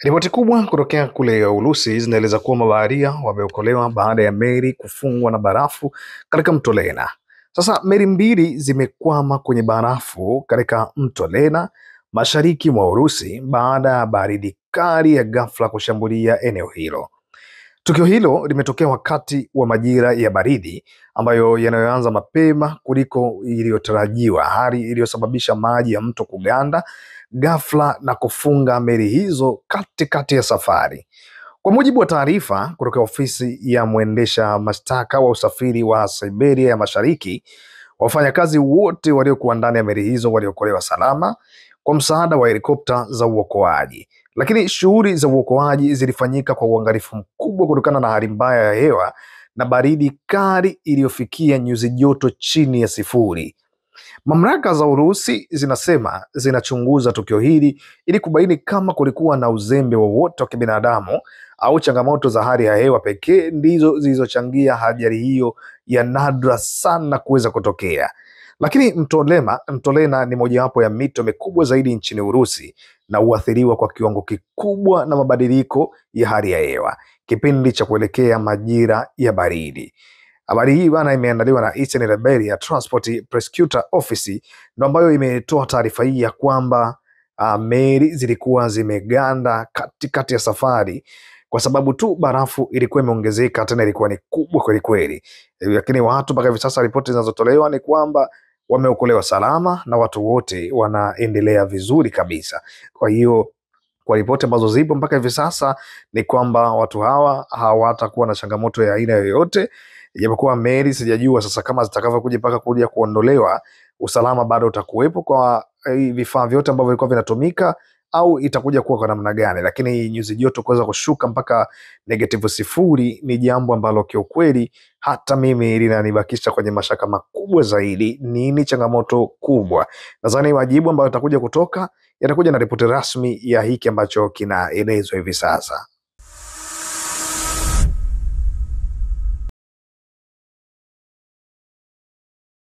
Ripoti kubwa kutokea kule Urusi zinaeleza kuwa mabaharia wameokolewa baada ya meli kufungwa na barafu katika mto Lena. Sasa meli mbili zimekwama kwenye barafu katika mto Lena mashariki mwa Urusi baada ya baridi kali ya ghafla kushambulia eneo hilo. Tukio hilo limetokea wakati wa majira ya baridi ambayo yanayoanza mapema kuliko iliyotarajiwa, hali iliyosababisha maji ya mto kuganda ghafla na kufunga meli hizo katikati ya safari. Kwa mujibu wa taarifa kutoka ofisi ya mwendesha mashtaka wa usafiri wa Siberia ya Mashariki, wafanyakazi wote waliokuwa ndani ya meli hizo waliokolewa salama kwa msaada wa helikopta za uokoaji. Lakini shughuli za uokoaji zilifanyika kwa uangalifu mkubwa kutokana na hali mbaya ya hewa na baridi kali iliyofikia nyuzi joto chini ya sifuri. Mamlaka za Urusi zinasema zinachunguza tukio hili ili kubaini kama kulikuwa na uzembe wowote wa kibinadamu au changamoto za hali ya hewa pekee ndizo zilizochangia ajali hiyo ya nadra sana kuweza kutokea. Lakini mto Lena ni mojawapo ya mito mikubwa zaidi nchini Urusi na huathiriwa kwa kiwango kikubwa na mabadiliko ya hali ya hewa kipindi cha kuelekea majira ya baridi. Habari hii bana imeandaliwa na Eastern Liberia Transport Prosecutor Office ndio ambayo imetoa taarifa hii ya kwamba meli zilikuwa zimeganda katikati ya safari kwa sababu tu barafu ilikuwa imeongezeka, tena ilikuwa ni kubwa kweli kweli. Lakini watu mpaka hivi sasa, ripoti zinazotolewa ni kwamba wameokolewa salama na watu wote wanaendelea vizuri kabisa. Kwa hiyo kwa ripoti ambazo zipo mpaka hivi sasa ni kwamba watu hawa hawatakuwa na changamoto ya aina yoyote, ijapokuwa meli sijajua sasa kama zitakavyokuja mpaka kuja kuondolewa, usalama bado utakuwepo kwa vifaa vyote ambavyo vilikuwa vinatumika au itakuja kuwa kwa namna gani. Lakini nyuzi joto kuweza kushuka mpaka -0 ni jambo ambalo kiukweli hata mimi linanibakisha kwenye mashaka makubwa zaidi. Nini changamoto kubwa? Nadhani majibu ambayo yatakuja kutoka yatakuja na ripoti rasmi ya hiki ambacho kinaelezwa hivi sasa.